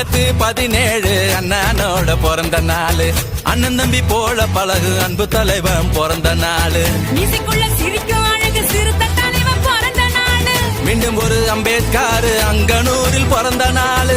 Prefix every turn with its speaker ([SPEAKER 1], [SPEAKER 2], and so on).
[SPEAKER 1] ஆகத்து 17 அண்ணனோட பிறந்த நாள். அண்ணன் தம்பி போல பழகு அன்பு தலைவன் பிறந்த நாள்.
[SPEAKER 2] மீசைக்குள்ள சிரிக்கும் அழகு சிறுத்த தலைவன் பிறந்த நாள்.
[SPEAKER 1] மீண்டும் ஒரு அம்பேத்கர் அங்கனூரில் பிறந்த நாள்.